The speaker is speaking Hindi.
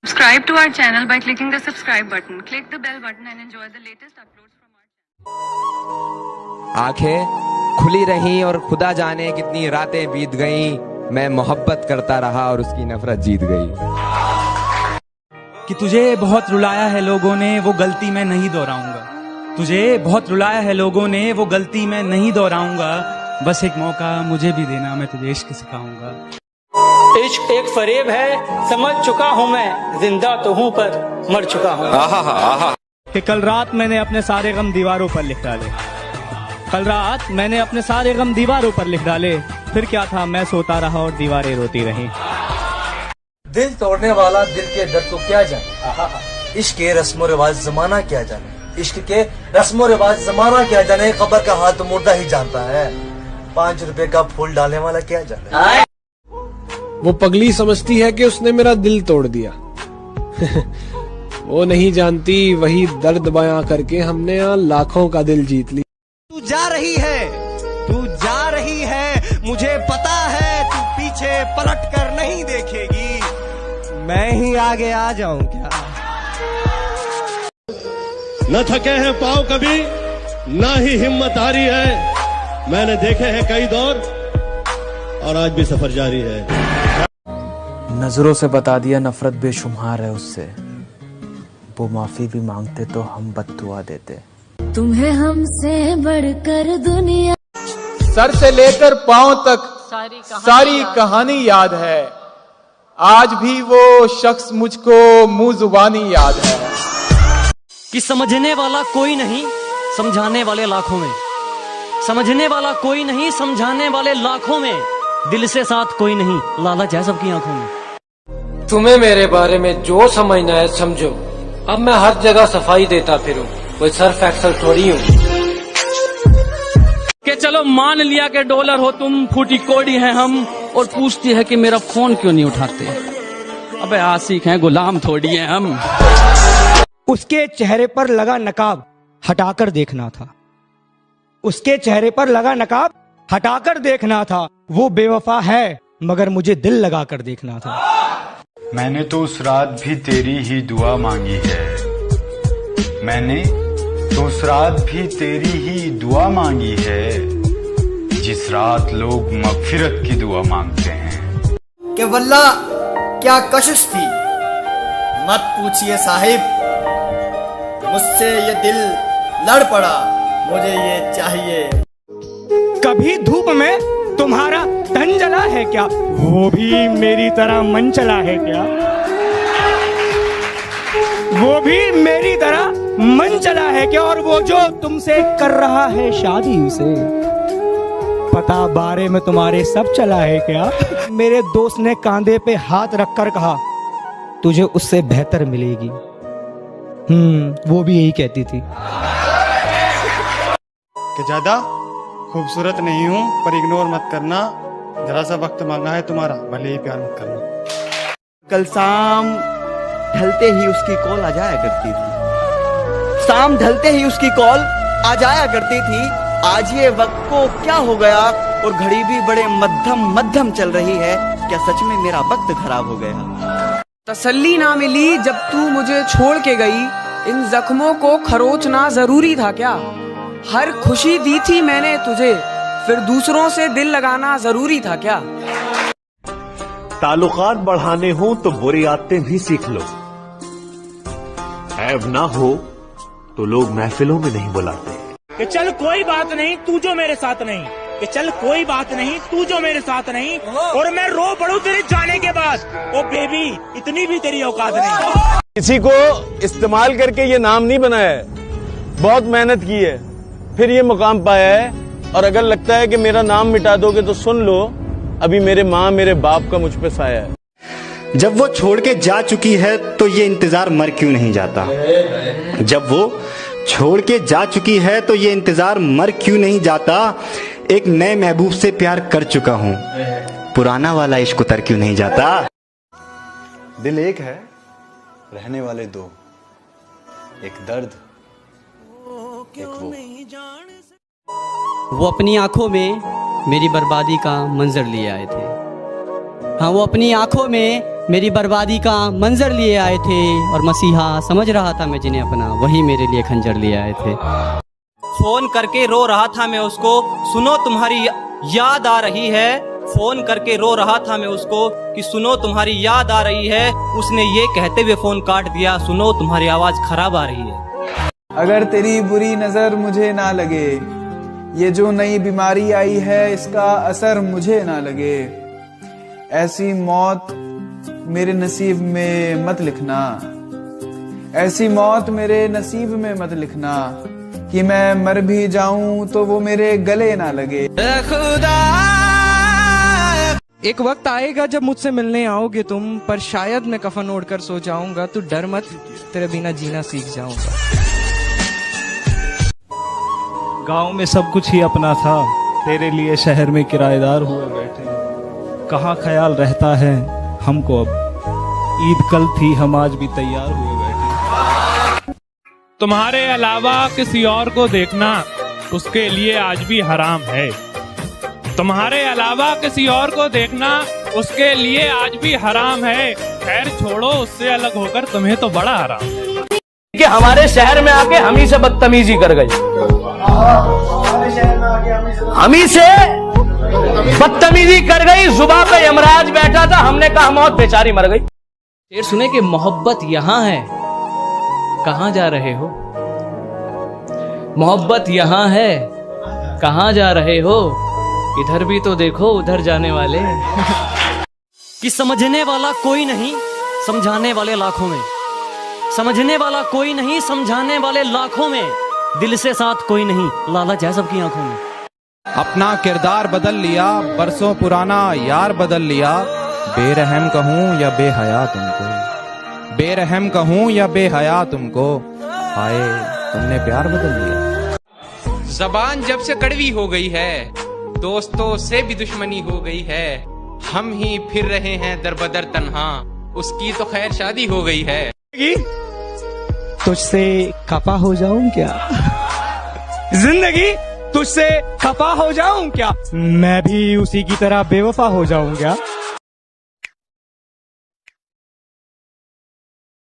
Subscribe to our channel by clicking the subscribe button. Click the bell button and enjoy the latest uploads from our channel. आंखें खुली रहीं और खुदा जाने कितनी रातें बीत गईं, मैं मोहब्बत करता रहा और उसकी नफरत जीत गई। कि तुझे बहुत रुलाया है लोगों ने, वो गलती मैं नहीं दोहराऊंगा। तुझे बहुत रुलाया है लोगों ने, वो गलती मैं नहीं दोहराऊंगा। बस एक मौका मुझे भी देना, मैं तुझे इश्क सिखाऊंगा। इश्क एक फरेब है, समझ चुका हूँ मैं, जिंदा तो हूँ पर मर चुका हूँ। कि कल रात मैंने अपने सारे गम दीवारों पर लिख डाले। कल रात मैंने अपने सारे गम दीवारों पर लिख डाले। फिर क्या था, मैं सोता रहा और दीवारें रोती रही। दिल तोड़ने वाला दिल के दर्द को क्या जाने, इश्क के रस्मो रिवाज जमाना क्या जाने, इश्क के रस्मो रिवाज जमाना क्या जाने, खबर का हाल तो मुर्दा ही जानता है, 5 रुपए का फूल डालने वाला क्या जाने। वो पगली समझती है कि उसने मेरा दिल तोड़ दिया। वो नहीं जानती वही दर्द बयां करके हमने यहाँ लाखों का दिल जीत लिया। तू जा रही है, तू जा रही है, मुझे पता है तू पीछे पलट कर नहीं देखेगी। मैं ही आगे आ जाऊं क्या? न थके हैं पाँव कभी, ना ही हिम्मत हारी है। मैंने देखे हैं कई दौर और आज भी सफर जारी है। नजरों से बता दिया नफरत बेशुमार है उससे, वो माफी भी मांगते तो हम बद्दुआ देते। तुम्हें हमसे बढ़कर दुनिया, सर से लेकर पांव तक सारी कहानी याद है। आज भी वो शख्स मुझको मुंह जुबानी याद है। कि समझने वाला कोई नहीं, समझाने वाले लाखों में। समझने वाला कोई नहीं, समझाने वाले लाखों में। दिल से साथ कोई नहीं, लालच है सबकी आंखों में। तुम्हें मेरे बारे में जो समझना है समझो, अब मैं हर जगह सफाई देता फिरूं, कोई सर्फ एक्सल थोड़ी हूँ। कि चलो मान लिया कि डॉलर हो तुम, फूटी कोड़ी है हम, और पूछती है कि मेरा फोन क्यों नहीं उठाते। अबे आशिक हैं, गुलाम थोड़ी हैं हम। उसके चेहरे पर लगा नकाब हटाकर देखना था। उसके चेहरे पर लगा नकाब हटाकर देखना था। वो बेवफा है मगर मुझे दिल लगाकर देखना था। मैंने तो उस रात भी तेरी ही दुआ मांगी है। मैंने तो उस रात भी तेरी ही दुआ मांगी है, जिस रात लोग मगफिरत की दुआ मांगते हैं। कि वल्ला क्या कशिश थी, मत पूछिए साहिब, मुझसे ये दिल लड़ पड़ा, मुझे ये चाहिए। कभी धूप में तुम्हारा तन जला है क्या, वो भी मेरी तरह मन चला है क्या। वो भी मेरी तरह मन चला है क्या। और वो जो तुमसे कर रहा है शादी, उसे पता बारे में तुम्हारे सब चला है क्या। मेरे दोस्त ने कांधे पे हाथ रखकर कहा, तुझे उससे बेहतर मिलेगी। वो भी यही कहती थी कि ज्यादा खूबसूरत नहीं हूँ पर इग्नोर मत करना, जरा सा वक्त मांगा है तुम्हारा, भले ही प्यार मत करना। कल शाम ढलते ही उसकी कॉल आ जाया करती थी, शाम ढलते ही उसकी कॉल आ जाया करती थी। आज ये वक्त को क्या हो गया, और घड़ी भी बड़े मध्यम चल रही है। क्या सच में मेरा वक्त खराब हो गया? तसल्ली ना मिली जब तू मुझे छोड़ के गई, इन जख्मों को खरोचना जरूरी था क्या। हर खुशी दी थी मैंने तुझे, फिर दूसरों से दिल लगाना जरूरी था क्या। ताल्लुकात बढ़ाने हो तो बुरी आदतें भी सीख लो। ऐब ना हो तो लोग महफिलों में नहीं बुलाते। कि चल कोई बात नहीं तू जो मेरे साथ नहीं, कि चल कोई बात नहीं तू जो मेरे साथ नहीं, और मैं रो पड़ूं तेरे जाने के बाद। ओ बेबी, इतनी भी तेरी औकात नहीं। किसी को इस्तेमाल करके ये नाम नहीं बनाया है, बहुत मेहनत की है फिर ये मुकाम पाया है। और अगर लगता है कि मेरा नाम मिटा दोगे तो सुन लो, अभी मेरे माँ मेरे बाप का मुझ पे साया है। जब वो छोड़ के जा चुकी है तो ये इंतजार मर क्यों नहीं जाता। जब वो छोड़ के जा चुकी है तो ये इंतजार मर क्यों नहीं जाता। एक नए महबूब से प्यार कर चुका हूँ, पुराना वाला इश्क उतर क्यों नहीं जाता। दिल एक है, रहने वाले दो, एक दर्द एक वो अपनी आंखों में मेरी बर्बादी का मंजर लिए आए थे। हाँ, वो अपनी आंखों में मेरी बर्बादी का मंजर लिए आए थे और मसीहा समझ रहा था मैं जिन्हें अपना, वही मेरे लिए खंजर लिए आए थे। फोन करके रो रहा था मैं उसको, सुनो तुम्हारी याद आ रही है। फोन करके रो रहा था मैं उसको कि सुनो तुम्हारी याद आ रही है। उसने ये कहते हुए फोन काट दिया, सुनो तुम्हारी आवाज खराब आ रही है। अगर तेरी बुरी नजर मुझे ना लगे, ये जो नई बीमारी आई है इसका असर मुझे ना लगे, ऐसी मौत मेरे नसीब में मत लिखना, ऐसी मौत मेरे नसीब में मत लिखना, कि मैं मर भी जाऊं तो वो मेरे गले ना लगे। खुदा एक वक्त आएगा जब मुझसे मिलने आओगे तुम, पर शायद मैं कफन ओढ़कर सो जाऊंगा। तू डर मत, तेरे बिना जीना सीख जाऊंगा। गांव में सब कुछ ही अपना था, तेरे लिए शहर में किराएदार हुए बैठे। कहाँ ख्याल रहता है हमको अब, ईद कल थी हम आज भी तैयार हुए बैठे। तुम्हारे अलावा किसी और को देखना उसके लिए आज भी हराम है। तुम्हारे अलावा किसी और को देखना उसके लिए आज भी हराम है। खैर छोड़ो, उससे अलग होकर तुम्हें तो बड़ा हराम है कि हमारे शहर में आके हम ही से बदतमीजी कर गई, हम ही से बदतमीजी कर गई। जुबान पे यमराज बैठा था, हमने कहा मौत बेचारी मर गई। शेर सुने कि मोहब्बत यहाँ है, कहाँ जा रहे हो? मोहब्बत यहाँ है, कहाँ जा रहे हो? इधर भी तो देखो, उधर जाने वाले। कि समझने वाला कोई नहीं, समझाने वाले लाखों में। समझने वाला कोई नहीं, समझाने वाले लाखों में। दिल से साथ कोई नहीं, लालच है सबकी आंखों में। अपना किरदार बदल लिया, बरसों पुराना यार बदल लिया। बेरहम कहूँ या बेहया तुमको, बेरहम कहूँ या बेहया तुमको, हाय तुमने प्यार बदल लिया। जबान जब से कड़वी हो गई है, दोस्तों से भी दुश्मनी हो गई है। हम ही फिर रहे हैं दर बदर तन्हा, उसकी तो खैर शादी हो गई है। तुझसे खफा हो जाऊं क्या? जिंदगी तुझसे खफा हो जाऊं क्या? मैं भी उसी की तरह बेवफा हो जाऊं क्या?